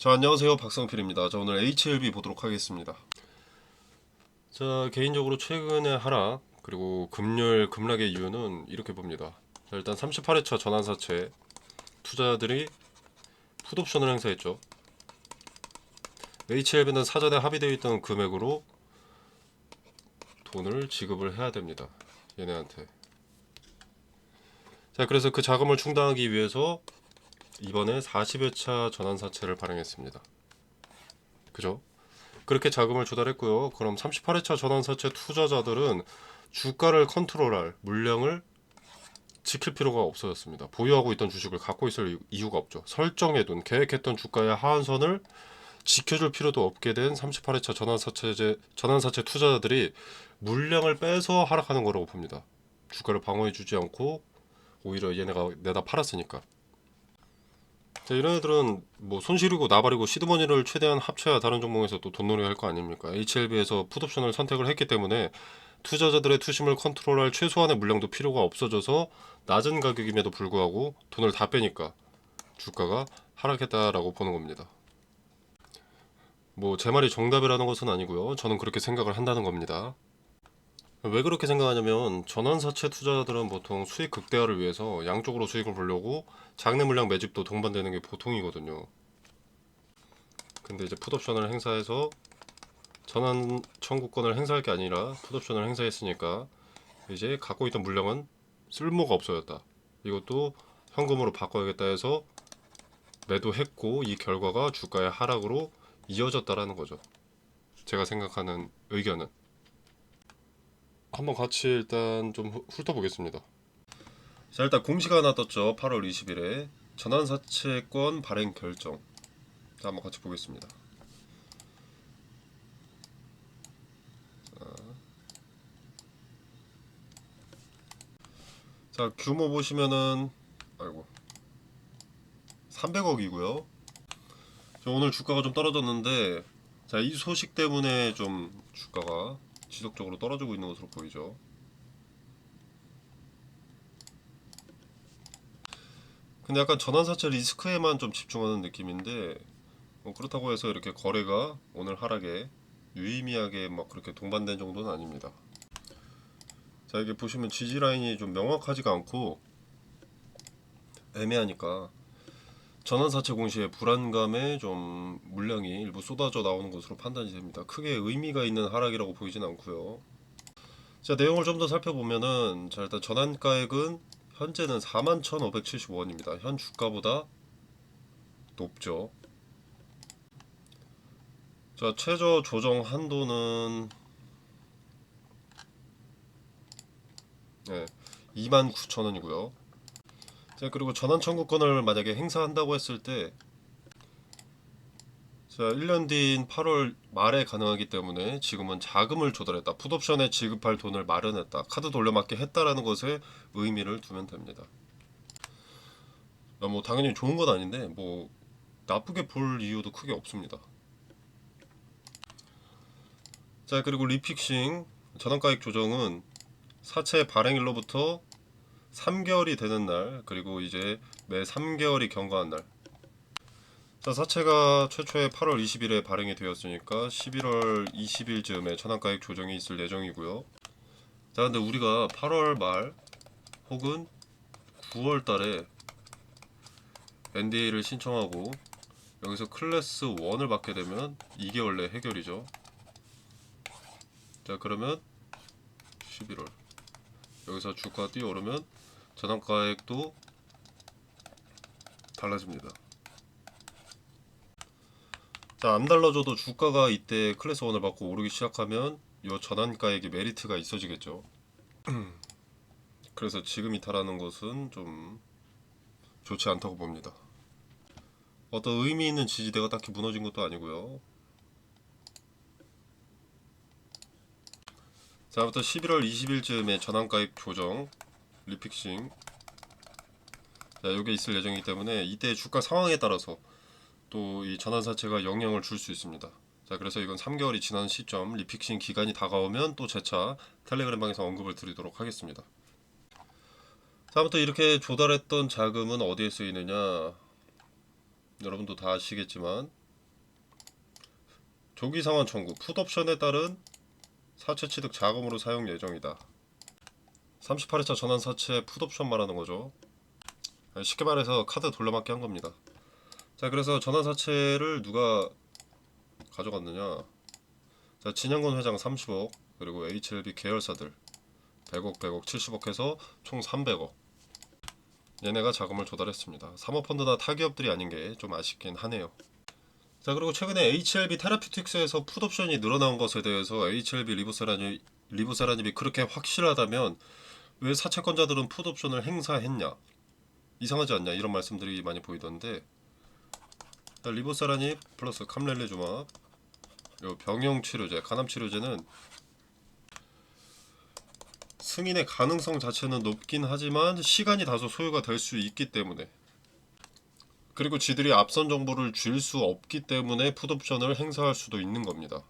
자, 안녕하세요. 박성필입니다. 자, 오늘 HLB 보도록 하겠습니다. 자, 개인적으로 최근의 하락 그리고 금요일 급락의 이유는 이렇게 봅니다. 자, 일단 38회차 전환사채 투자자들이 풋옵션을 행사했죠. HLB는 사전에 합의되어 있던 금액으로 돈을 지급을 해야 됩니다. 얘네한테. 자, 그래서 그 자금을 충당하기 위해서 이번에 40회차 전환사채를 발행했습니다. 그죠? 그렇게 자금을 조달했고요. 그럼 38회차 전환사채 투자자들은 주가를 컨트롤할 물량을 지킬 필요가 없어졌습니다. 보유하고 있던 주식을 갖고 있을 이유가 없죠. 설정해둔 계획했던 주가의 하한선을 지켜줄 필요도 없게 된 38회차 전환사채 투자자들이 물량을 빼서 하락하는 거라고 봅니다. 주가를 방어해주지 않고 오히려 얘네가 내다 팔았으니까. 자, 이런 애들은 뭐 손실이고 나발이고 시드머니를 최대한 합쳐야 다른 종목에서 또 돈놀이 할 거 아닙니까? HLB에서 풋옵션을 선택을 했기 때문에 투자자들의 투심을 컨트롤할 최소한의 물량도 필요가 없어져서 낮은 가격임에도 불구하고 돈을 다 빼니까 주가가 하락했다라고 보는 겁니다. 뭐 제 말이 정답이라는 것은 아니고요. 저는 그렇게 생각을 한다는 겁니다. 왜 그렇게 생각하냐면 전환사채 투자자들은 보통 수익 극대화를 위해서 양쪽으로 수익을 보려고 장내 물량 매집도 동반되는 게 보통이거든요. 근데 이제 풋옵션을 행사해서 전환 청구권을 행사할 게 아니라 풋옵션을 행사했으니까 이제 갖고 있던 물량은 쓸모가 없어졌다. 이것도 현금으로 바꿔야겠다 해서 매도했고 이 결과가 주가의 하락으로 이어졌다라는 거죠. 제가 생각하는 의견은. 한번 같이 일단 좀 훑어보겠습니다. 자, 일단 공시가 하나 떴죠. 8월 20일에 전환사채권 발행 결정. 자, 한번 같이 보겠습니다. 자, 규모 보시면은 아이고 300억이고요. 오늘 주가가 좀 떨어졌는데 자, 이 소식 때문에 좀 주가가 지속적으로 떨어지고 있는 것으로 보이죠. 근데 약간 전환사채 리스크에만 좀 집중하는 느낌인데 그렇다고 해서 이렇게 거래가 오늘 하락에 유의미하게 막 그렇게 동반된 정도는 아닙니다. 자, 이게 보시면 지지 라인이 좀 명확하지가 않고 애매하니까 전환사채 공시에 불안감에 좀 물량이 일부 쏟아져 나오는 것으로 판단이 됩니다. 크게 의미가 있는 하락이라고 보이진 않고요. 자, 내용을 좀 더 살펴보면은 자, 일단 전환가액은 현재는 41,575원입니다. 현 주가보다 높죠. 자, 최저 조정 한도는 29,000원이고요. 자, 그리고 전환 청구권을 만약에 행사한다고 했을 때 자, 1년 뒤인 8월 말에 가능하기 때문에 지금은 자금을 조달했다. 풋옵션에 지급할 돈을 마련했다. 카드 돌려막기 했다라는 것에 의미를 두면 됩니다. 뭐 당연히 좋은 건 아닌데 뭐 나쁘게 볼 이유도 크게 없습니다. 자, 그리고 리픽싱 전환가액 조정은 사채 발행일로부터 3개월이 되는 날, 그리고 이제 매 3개월이 경과한 날. 자, 사채가 최초에 8월 20일에 발행이 되었으니까 11월 20일쯤에 전환가액 조정이 있을 예정이고요. 자, 근데 우리가 8월 말 혹은 9월 달에 NDA를 신청하고 여기서 클래스 1을 받게 되면 2개월 내 해결이죠. 자, 그러면 11월 여기서 주가 뛰어오르면 전환가액도 달라집니다. 자, 안 달라져도 주가가 이때 클래스 1을 받고 오르기 시작하면 이 전환가액이 메리트가 있어지겠죠. 그래서 지금 이탈하는 것은 좀 좋지 않다고 봅니다. 어떤 의미 있는 지지대가 딱히 무너진 것도 아니고요. 자, 부터 11월 20일쯤에 전환가액 조정, 리픽싱. 자, 이게 있을 예정이기 때문에 이때 주가 상황에 따라서 또 이 전환사채가 영향을 줄 수 있습니다. 자, 그래서 이건 3개월이 지난 시점, 리픽싱 기간이 다가오면 또 재차 텔레그램 방에서 언급을 드리도록 하겠습니다. 다음부터 이렇게 조달했던 자금은 어디에 쓰이느냐? 여러분도 다 아시겠지만 조기 상환 청구, 풋옵션에 따른 사채 취득 자금으로 사용 예정이다. 38회차 전환 사채 풋옵션 말하는 거죠. 쉽게 말해서 카드 돌려막기 한 겁니다. 자, 그래서 전환 사채를 누가 가져갔느냐? 자, 진양건 회장 30억, 그리고 HLB 계열사들 100억, 100억, 70억 해서 총 300억. 얘네가 자금을 조달했습니다. 사모펀드나 타기업들이 아닌 게 좀 아쉽긴 하네요. 자, 그리고 최근에 HLB 테라퓨틱스에서 풋옵션이 늘어난 것에 대해서 HLB 리보세라님이 그렇게 확실하다면 왜 사채권자들은 풋옵션을 행사했냐? 이상하지 않냐? 이런 말씀들이 많이 보이던데, 리보세라님 플러스 캄렐레주마, 요 병용치료제, 간암치료제는 승인의 가능성 자체는 높긴 하지만 시간이 다소 소요가 될 수 있기 때문에, 그리고 지들이 앞선 정보를 줄 수 없기 때문에 풋옵션을 행사할 수도 있는 겁니다.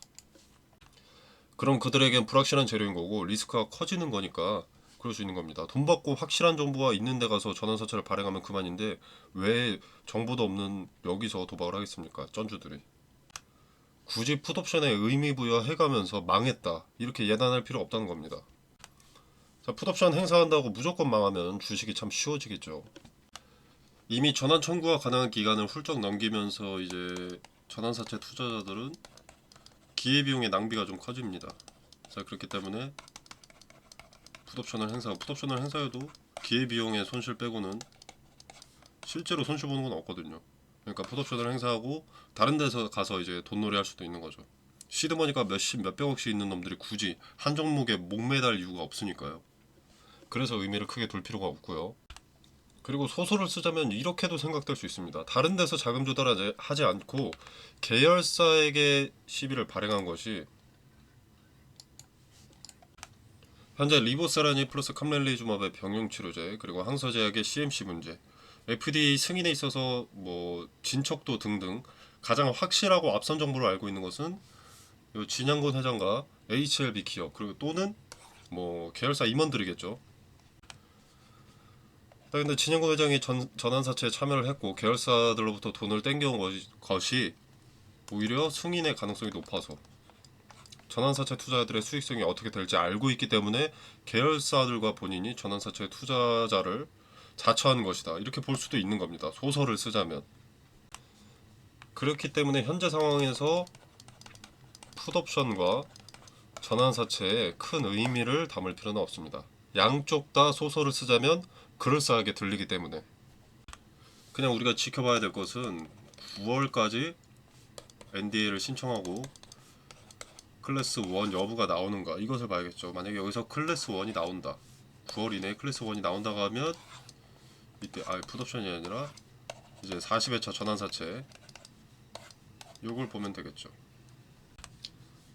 그럼 그들에겐 불확실한 재료인 거고 리스크가 커지는 거니까 그럴 수 있는 겁니다. 돈 받고 확실한 정보가 있는 데 가서 전환사채를 발행하면 그만인데 왜 정보도 없는 여기서 도박을 하겠습니까? 쩐주들이. 굳이 풋옵션에 의미 부여해가면서 망했다 이렇게 예단할 필요 없다는 겁니다. 자, 풋옵션 행사한다고 무조건 망하면 주식이 참 쉬워지겠죠. 이미 전환 청구가 가능한 기간을 훌쩍 넘기면서 이제 전환사채 투자자들은 기회비용의 낭비가 좀 커집니다. 자, 그렇기 때문에 풋옵션을 행사해도 기회비용의 손실 빼고는 실제로 손실 보는 건 없거든요. 그러니까 풋옵션을 행사하고 다른 데서 가서 이제 돈놀이 할 수도 있는 거죠. 시드머니가 몇백억씩 있는 놈들이 굳이 한 종목에 목매달 이유가 없으니까요. 그래서 의미를 크게 둘 필요가 없고요. 그리고 소설을 쓰자면 이렇게도 생각될 수 있습니다. 다른 데서 자금 조달하지 않고 계열사에게 시비를 발행한 것이 현재 리보세라니 플러스 캄렐리주맙의 병용치료제, 그리고 항서제약의 CMC 문제, FDA 승인에 있어서 뭐 진척도 등등 가장 확실하고 앞선 정보를 알고 있는 것은 요 진양곤 회장과 HLB 기업, 그리고 또는 뭐 계열사 임원들이겠죠. 근데 진양곤 회장이 전환사채에 참여를 했고 계열사들로부터 돈을 땡겨온 것이 오히려 승인의 가능성이 높아서 전환사채 투자자들의 수익성이 어떻게 될지 알고 있기 때문에 계열사들과 본인이 전환사채 투자자를 자처한 것이다 이렇게 볼 수도 있는 겁니다. 소설을 쓰자면. 그렇기 때문에 현재 상황에서 풋옵션과 전환사채에 큰 의미를 담을 필요는 없습니다. 양쪽 다 소설을 쓰자면 그럴싸하게 들리기 때문에. 그냥 우리가 지켜봐야 될 것은 9월까지 NDA를 신청하고 클래스 1 여부가 나오는가 이것을 봐야겠죠. 만약에 여기서 클래스 1이 나온다, 9월 이내에 클래스 1이 나온다고 하면 이때 풋옵션이 아니라 이제 40회차 전환사채 요걸 보면 되겠죠.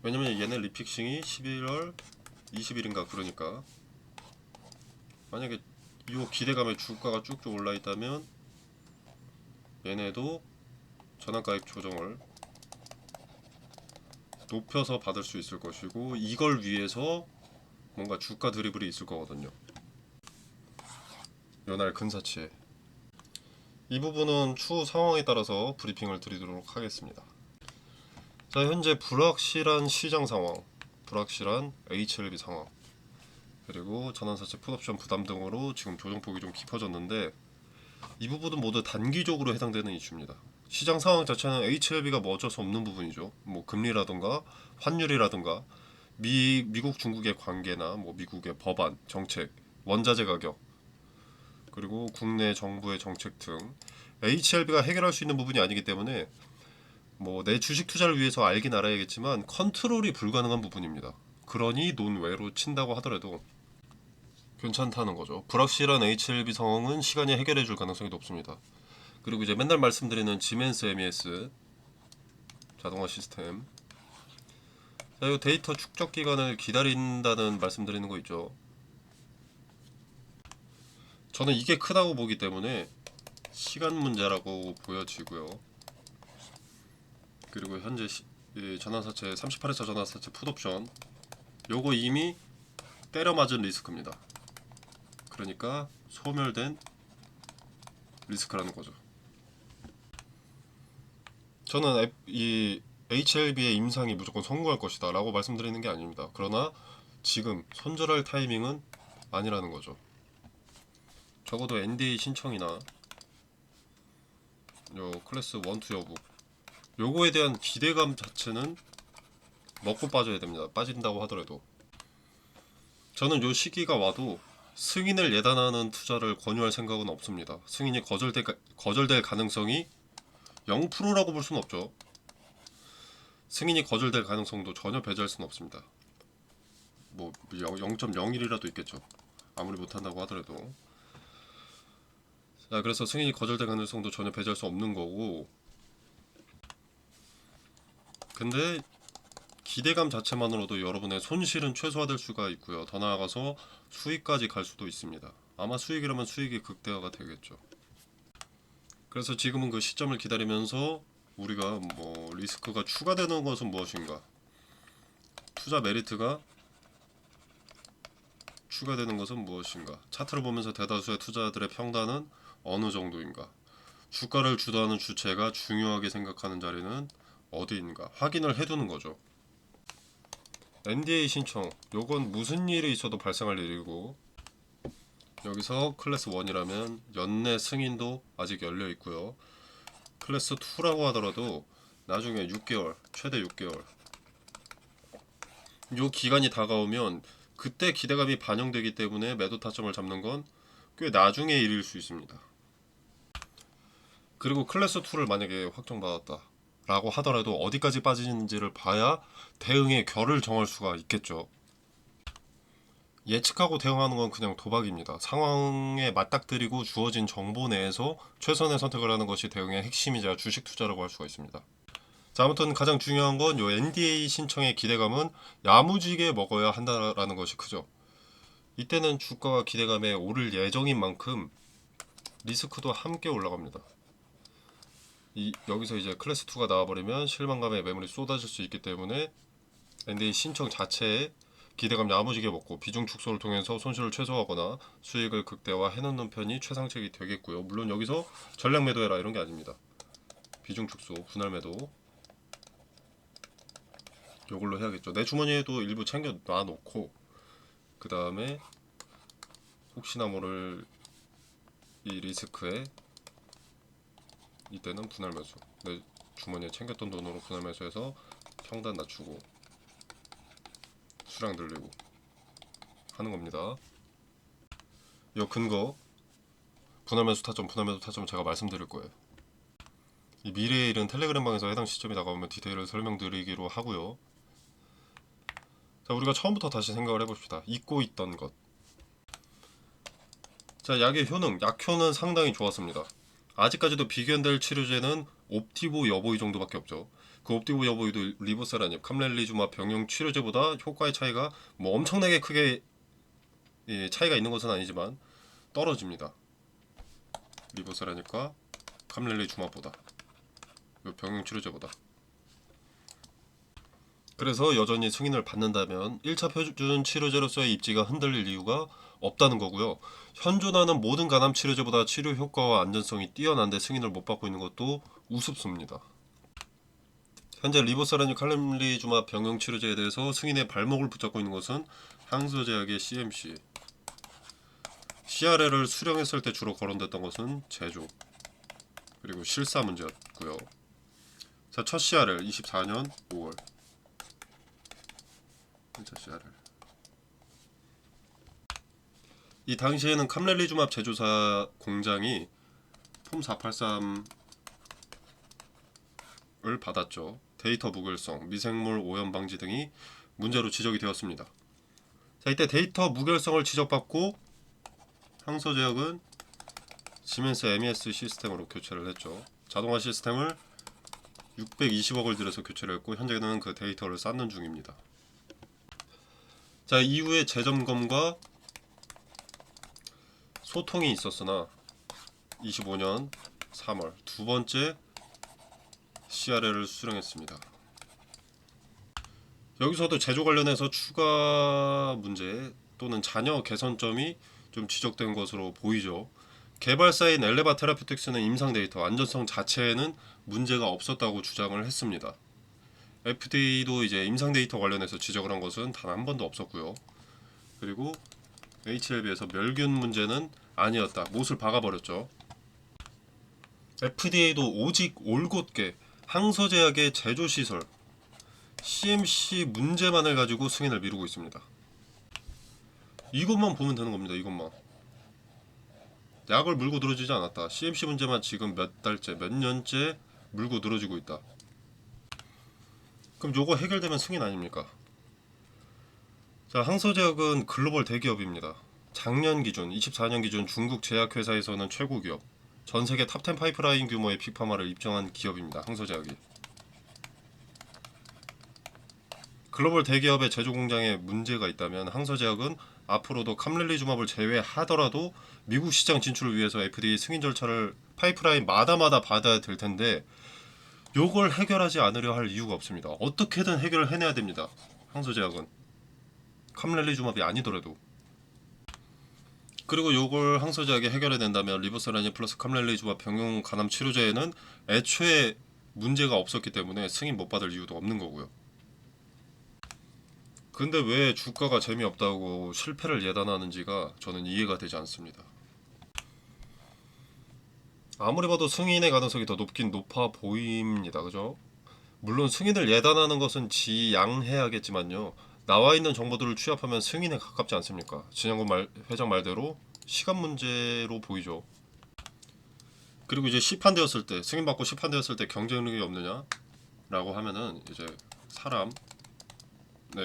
왜냐면 얘네 리픽싱이 11월 20일인가 그러니까 만약에 이 기대감에 주가가 쭉쭉 올라 있다면 얘네도 전환가액 조정을 높여서 받을 수 있을 것이고 이걸 위해서 뭔가 주가 드리블이 있을 거거든요. 요날 근사치에. 이 부분은 추후 상황에 따라서 브리핑을 드리도록 하겠습니다. 자, 현재 불확실한 시장 상황, 불확실한 HLB 상황, 그리고 전환사채 풋옵션 부담 등으로 지금 조정폭이 좀 깊어졌는데 이 부분은 모두 단기적으로 해당되는 이슈입니다. 시장 상황 자체는 HLB가 뭐 어쩔 수 없는 부분이죠. 뭐 금리라든가 환율이라든가 미국 중국의 관계나 뭐 미국의 법안, 정책, 원자재 가격, 그리고 국내 정부의 정책 등 HLB가 해결할 수 있는 부분이 아니기 때문에 뭐 내 주식 투자를 위해서 알긴 알아야겠지만 컨트롤이 불가능한 부분입니다. 그러니 논외로 친다고 하더라도 괜찮다는 거죠. 불확실한 HLB 상황은 시간이 해결해 줄 가능성이 높습니다. 그리고 이제 맨날 말씀드리는 지멘스 MES 자동화 시스템, 자, 이 데이터 축적 기간을 기다린다는 말씀드리는 거 있죠. 저는 이게 크다고 보기 때문에 시간 문제라고 보여지고요. 그리고 현재 전환사채 38회차 전환사채 풋옵션 요거 이미 때려 맞은 리스크입니다. 그러니까 소멸된 리스크라는 거죠. 저는 이 HLB의 임상이 무조건 성공할 것이다 라고 말씀드리는 게 아닙니다. 그러나 지금 손절할 타이밍은 아니라는 거죠. 적어도 NDA 신청이나 요 클래스 1, 2 여부 요거에 대한 기대감 자체는 먹고 빠져야 됩니다. 빠진다고 하더라도 저는 요 시기가 와도 승인을 예단하는 투자를 권유할 생각은 없습니다. 승인이 거절될 가능성이 0%라고 볼 수는 없죠. 승인이 거절될 가능성도 전혀 배제할 수는 없습니다. 뭐 0.01이라도 있겠죠. 아무리 못한다고 하더라도. 자, 그래서 승인이 거절될 가능성도 전혀 배제할 수 없는 거고, 근데 기대감 자체만으로도 여러분의 손실은 최소화될 수가 있고요. 더 나아가서 수익까지 갈 수도 있습니다. 아마 수익이라면 수익이 극대화가 되겠죠. 그래서 지금은 그 시점을 기다리면서 우리가 뭐 리스크가 추가되는 것은 무엇인가, 투자 메리트가 추가되는 것은 무엇인가, 차트를 보면서 대다수의 투자자들의 평단은 어느 정도인가, 주가를 주도하는 주체가 중요하게 생각하는 자리는 어디인가 확인을 해두는 거죠. NDA 신청, 요건 무슨 일이 있어도 발생할 일이고, 여기서 클래스 1이라면 연내 승인도 아직 열려 있고요. 클래스 2라고 하더라도 나중에 6개월, 최대 6개월 요 기간이 다가오면 그때 기대감이 반영되기 때문에 매도 타점을 잡는 건 꽤 나중의 일일 수 있습니다. 그리고 클래스 2를 만약에 확정받았다 라고 하더라도 어디까지 빠지는지를 봐야 대응의 결을 정할 수가 있겠죠. 예측하고 대응하는 건 그냥 도박입니다. 상황에 맞닥뜨리고 주어진 정보 내에서 최선의 선택을 하는 것이 대응의 핵심이자 주식 투자라고 할 수가 있습니다. 자, 아무튼 가장 중요한 건 요 NDA 신청의 기대감은 야무지게 먹어야 한다라는 것이 크죠. 이때는 주가가 기대감에 오를 예정인 만큼 리스크도 함께 올라갑니다. 여기서 이제 클래스 2가 나와버리면 실망감에 매물이 쏟아질 수 있기 때문에 NDA 신청 자체에 기대감 야무지게 먹고 비중 축소를 통해서 손실을 최소화하거나 수익을 극대화해놓는 편이 최상책이 되겠고요. 물론 여기서 전략 매도해라 이런 게 아닙니다. 비중 축소, 분할 매도 요걸로 해야겠죠. 내 주머니에도 일부 챙겨 놔놓고 그 다음에 혹시나 모를 이 리스크에 이때는 분할 매수, 내 주머니에 챙겼던 돈으로 분할 매수해서 평단 낮추고 수량 늘리고 하는 겁니다. 이 근거 분할 매수 타점, 분할 매도 타점 제가 말씀드릴 거예요. 이 미래의 일은 텔레그램 방에서 해당 시점이 다가오면 디테일을 설명드리기로 하고요. 자, 우리가 처음부터 다시 생각을 해봅시다. 잊고 있던 것. 자, 약의 효능, 약효는 상당히 좋았습니다. 아직까지도 비교될 치료제는 옵티보 여보이 정도밖에 없죠. 그 옵티보 여보이도 리보세라닙, 캄렐리주마 병용 치료제보다 효과의 차이가 뭐 엄청나게 크게 차이가 있는 것은 아니지만 떨어집니다. 리보세라닙과 캄렐리주마보다, 병용 치료제보다. 그래서 여전히 승인을 받는다면 1차 표준 치료제로서의 입지가 흔들릴 이유가 없다는 거고요. 현존하는 모든 간암 치료제보다 치료 효과와 안전성이 뛰어난데 승인을 못 받고 있는 것도 우습습니다. 현재 리보세라닙 칼렘리주마 병용 치료제에 대해서 승인의 발목을 붙잡고 있는 것은 향수제약의 CMC, CRL을 수령했을 때 주로 거론됐던 것은 제조, 그리고 실사 문제였고요. 자, 첫 CRL 24년 5월 1차 CRL. 이 당시에는 캄렐리주맙 제조사 공장이 폼 483을 받았죠. 데이터 무결성, 미생물 오염 방지 등이 문제로 지적이 되었습니다. 자, 이때 데이터 무결성을 지적받고 향소제약은 시멘스 MES 시스템으로 교체를 했죠. 자동화 시스템을 620억을 들여서 교체를 했고 현재는 그 데이터를 쌓는 중입니다. 자, 이후에 재점검과 소통이 있었으나 25년 3월 두 번째 CRL을 수령했습니다. 여기서도 제조 관련해서 추가 문제 또는 잔여 개선점이 좀 지적된 것으로 보이죠. 개발사인 엘레바 테라퓨틱스는 임상 데이터 안전성 자체에는 문제가 없었다고 주장을 했습니다. FDA도 이제 임상 데이터 관련해서 지적을 한 것은 단 한 번도 없었고요. 그리고 HLB에서 멸균 문제는 아니었다. 못을 박아버렸죠. FDA도 오직 올곧게 항서제약의 제조시설 CMC 문제만을 가지고 승인을 미루고 있습니다. 이것만 보면 되는 겁니다. 이것만. 약을 물고 늘어지지 않았다. CMC 문제만 지금 몇 달째, 몇 년째 물고 늘어지고 있다. 그럼 요거 해결되면 승인 아닙니까? 자, 항서제약은 글로벌 대기업입니다. 작년 기준, 24년 기준 중국 제약회사에서는 최고 기업, 전 세계 탑10 파이프라인 규모의 빅파마를 입증한 기업입니다. 항서제약이. 글로벌 대기업의 제조 공장에 문제가 있다면 항서제약은 앞으로도 캄렐리주맙을 제외하더라도 미국 시장 진출을 위해서 FDA 승인 절차를 파이프라인마다 받아야 될 텐데 요걸 해결하지 않으려 할 이유가 없습니다. 어떻게든 해결을 해내야 됩니다. 항서제약은 캄렐리주맙이 아니더라도. 그리고 요걸 항서제약이 해결해낸다면 리보세라닌 플러스 캄렐리주맙 병용 간암 치료제에는 애초에 문제가 없었기 때문에 승인 못 받을 이유도 없는 거고요. 근데 왜 주가가 재미없다고 실패를 예단하는지가 저는 이해가 되지 않습니다. 아무리 봐도 승인의 가능성이 더 높긴 높아 보입니다. 그죠? 물론 승인을 예단하는 것은 지양해야겠지만요. 나와 있는 정보들을 취합하면 승인에 가깝지 않습니까? 진양군 회장 말대로 시간 문제로 보이죠. 그리고 이제 시판되었을 때, 승인받고 시판되었을 때 경쟁력이 없느냐? 라고 하면은 이제 사람,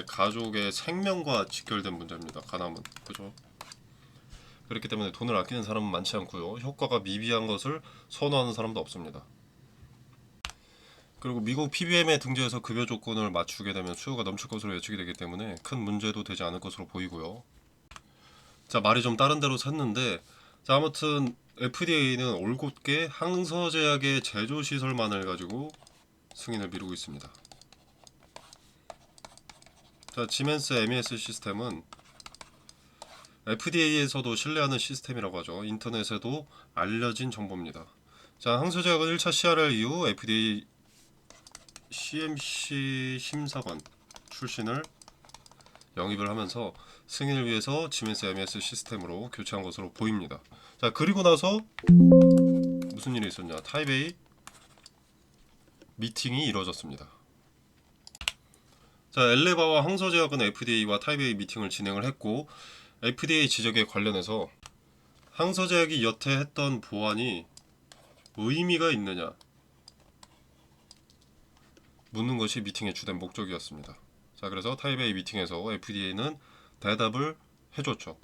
가족의 생명과 직결된 문제입니다. 간암은. 그죠? 그렇기 때문에 돈을 아끼는 사람은 많지 않고요. 효과가 미비한 것을 선호하는 사람도 없습니다. 그리고 미국 PBM에 등재해서 급여 조건을 맞추게 되면 수요가 넘칠 것으로 예측이 되기 때문에 큰 문제도 되지 않을 것으로 보이고요. 자, 말이 좀 다른 데로 샜는데, 자, 아무튼 FDA는 올곧게 항서제약의 제조 시설만을 가지고 승인을 미루고 있습니다. 자, 지멘스 MES 시스템은 FDA에서도 신뢰하는 시스템이라고 하죠. 인터넷에도 알려진 정보입니다. 자, 항서제약은 1차 CRL 이후 FDA CMC 심사관 출신을 영입을 하면서 승인을 위해서 지멘스 MES 시스템으로 교체한 것으로 보입니다. 자, 그리고 나서 무슨 일이 있었냐? 타이베이 미팅이 이루어졌습니다. 자, 엘레바와 항서제약은 FDA와 타이베이 미팅을 진행을 했고 FDA 지적에 관련해서 항서제약이 여태 했던 보완이 의미가 있느냐 묻는 것이 미팅의 주된 목적이었습니다. 자, 그래서 타이베이 미팅에서 FDA는 대답을 해줬죠.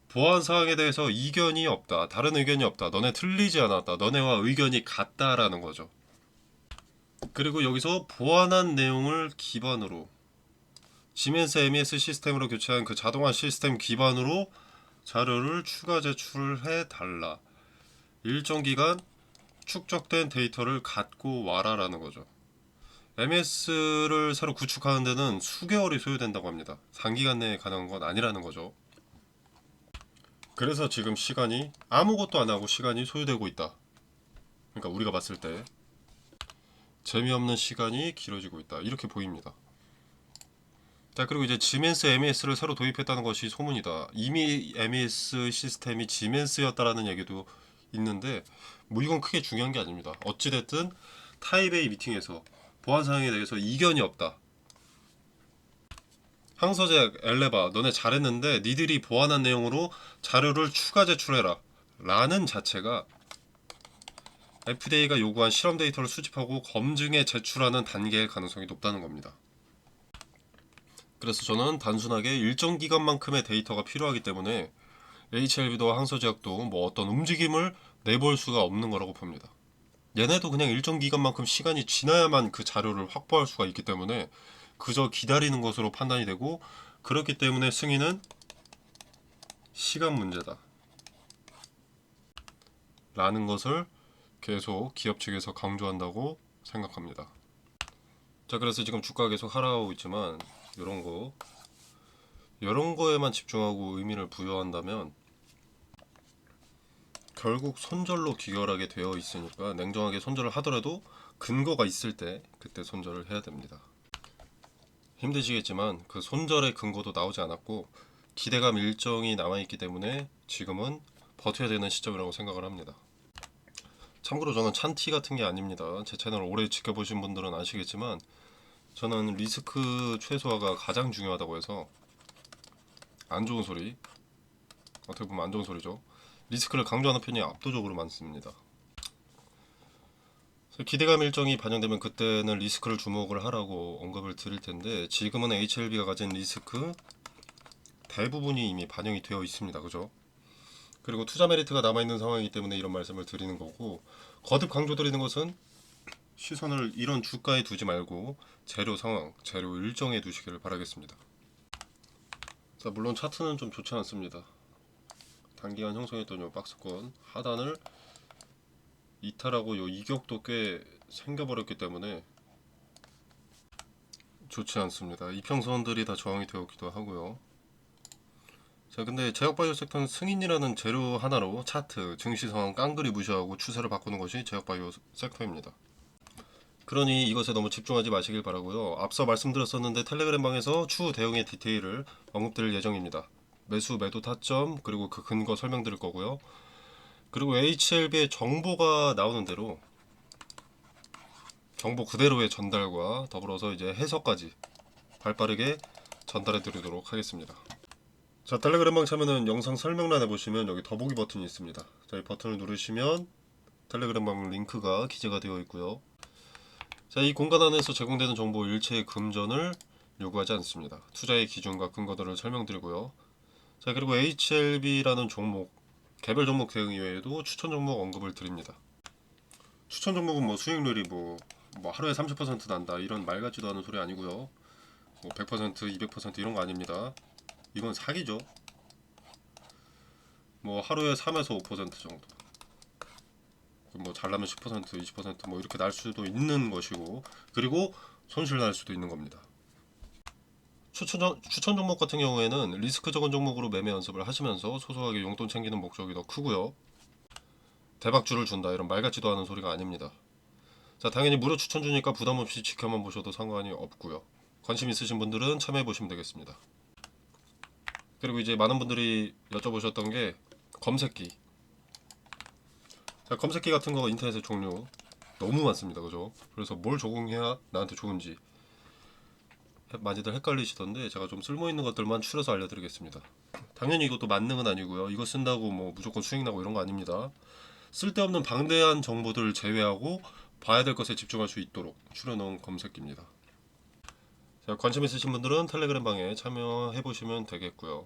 보안 사항에 대해서 이견이 없다, 다른 의견이 없다, 너네 틀리지 않았다, 너네와 의견이 같다라는 거죠. 그리고 여기서 보완한 내용을 기반으로 지멘스 MES 시스템으로 교체한 그 자동화 시스템 기반으로 자료를 추가 제출해 달라. 일정 기간 축적된 데이터를 갖고 와라라는 거죠. MS를 새로 구축하는 데는 수개월이 소요된다고 합니다. 단기간 내에 가능한 건 아니라는 거죠. 그래서 지금 시간이 아무것도 안 하고 시간이 소요되고 있다. 그러니까 우리가 봤을 때 재미없는 시간이 길어지고 있다. 이렇게 보입니다. 자, 그리고 이제 지멘스 MES를 새로 도입했다는 것이 소문이다. 이미 MES 시스템이 지멘스였다라는 얘기도 있는데 뭐 이건 크게 중요한 게 아닙니다. 어찌됐든 타이베이 미팅에서 보안 사항에 대해서 이견이 없다. 항서제약 엘레바 너네 잘했는데 니들이 보완한 내용으로 자료를 추가 제출해라 라는 자체가 FDA가 요구한 실험 데이터를 수집하고 검증에 제출하는 단계의 가능성이 높다는 겁니다. 그래서 저는 단순하게 일정 기간만큼의 데이터가 필요하기 때문에 HLB도 항서제약도 뭐 어떤 움직임을 내볼 수가 없는 거라고 봅니다. 얘네도 그냥 일정 기간만큼 시간이 지나야만 그 자료를 확보할 수가 있기 때문에 그저 기다리는 것으로 판단이 되고, 그렇기 때문에 승인은 시간 문제다 라는 것을 계속 기업 측에서 강조한다고 생각합니다. 자, 그래서 지금 주가가 계속 하락하고 있지만 이런 거에만 집중하고 의미를 부여한다면 결국 손절로 귀결하게 되어 있으니까 냉정하게 손절을 하더라도 근거가 있을 때 그때 손절을 해야 됩니다. 힘드시겠지만 그 손절의 근거도 나오지 않았고 기대감 일정이 남아있기 때문에 지금은 버텨야 되는 시점이라고 생각을 합니다. 참고로 저는 찬티 같은 게 아닙니다. 제 채널을 오래 지켜보신 분들은 아시겠지만 저는 리스크 최소화가 가장 중요하다고 해서 안 좋은 소리, 어떻게 보면 안 좋은 소리죠. 리스크를 강조하는 편이 압도적으로 많습니다. 기대감 일정이 반영되면 그때는 리스크를 주목을 하라고 언급을 드릴 텐데 지금은 HLB가 가진 리스크 대부분이 이미 반영이 되어 있습니다. 그죠? 그리고 투자 메리트가 남아있는 상황이기 때문에 이런 말씀을 드리는 거고, 거듭 강조드리는 것은 시선을 이런 주가에 두지 말고 재료 상황, 재료 일정에 두시기를 바라겠습니다. 자, 물론 차트는 좀 좋지 않습니다. 단기간 형성했던 요 박스권 하단을 이탈하고 요 이격도 꽤 생겨버렸기 때문에 좋지 않습니다. 이평선들이 다 저항이 되었기도 하고요. 자, 근데 제약바이오 섹터는 승인이라는 재료 하나로 차트, 증시 상황 깡그리 무시하고 추세를 바꾸는 것이 제약바이오 섹터입니다. 그러니 이것에 너무 집중하지 마시길 바라고요. 앞서 말씀드렸었는데 텔레그램 방에서 추후 대응의 디테일을 언급드릴 예정입니다. 매수, 매도 타점, 그리고 그 근거 설명드릴 거고요. 그리고 HLB의 정보가 나오는 대로 정보 그대로의 전달과 더불어서 이제 해석까지 발빠르게 전달해 드리도록 하겠습니다. 자, 텔레그램방 참여는 영상 설명란에 보시면 여기 더보기 버튼이 있습니다. 자, 이 버튼을 누르시면 텔레그램방 링크가 기재가 되어 있고요. 자, 이 공간 안에서 제공되는 정보 일체의 금전을 요구하지 않습니다. 투자의 기준과 근거들을 설명드리고요. 자, 그리고 HLB라는 종목, 개별 종목 대응 이외에도 추천 종목 언급을 드립니다. 추천 종목은 뭐 수익률이 뭐 하루에 30% 난다 이런 말 같지도 않은 소리 아니고요. 뭐 100%, 200% 이런 거 아닙니다. 이건 사기죠. 뭐 하루에 3에서 5% 정도. 뭐 잘나면 10%, 20%뭐 이렇게 날 수도 있는 것이고, 그리고 손실 날 수도 있는 겁니다. 추천 종목 같은 경우에는 리스크 적은 종목으로 매매 연습을 하시면서 소소하게 용돈 챙기는 목적이 더 크고요. 대박주를 준다 이런 말 같지도 않은 소리가 아닙니다. 자, 당연히 무료 추천 주니까 부담 없이 지켜만 보셔도 상관이 없고요. 관심 있으신 분들은 참여해 보시면 되겠습니다. 그리고 이제 많은 분들이 여쭤보셨던 게 검색기. 자, 검색기 같은 거 인터넷에 종류 너무 많습니다. 그죠? 그래서 뭘 적용해야 나한테 좋은지 많이들 헷갈리시던데 제가 좀 쓸모있는 것들만 추려서 알려드리겠습니다. 당연히 이것도 만능은 아니고요. 이거 쓴다고 뭐 무조건 수익 나고 이런 거 아닙니다. 쓸데없는 방대한 정보들을 제외하고 봐야 될 것에 집중할 수 있도록 추려놓은 검색기입니다. 자, 관심 있으신 분들은 텔레그램 방에 참여해 보시면 되겠고요.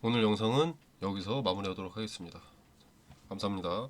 오늘 영상은 여기서 마무리하도록 하겠습니다. 감사합니다.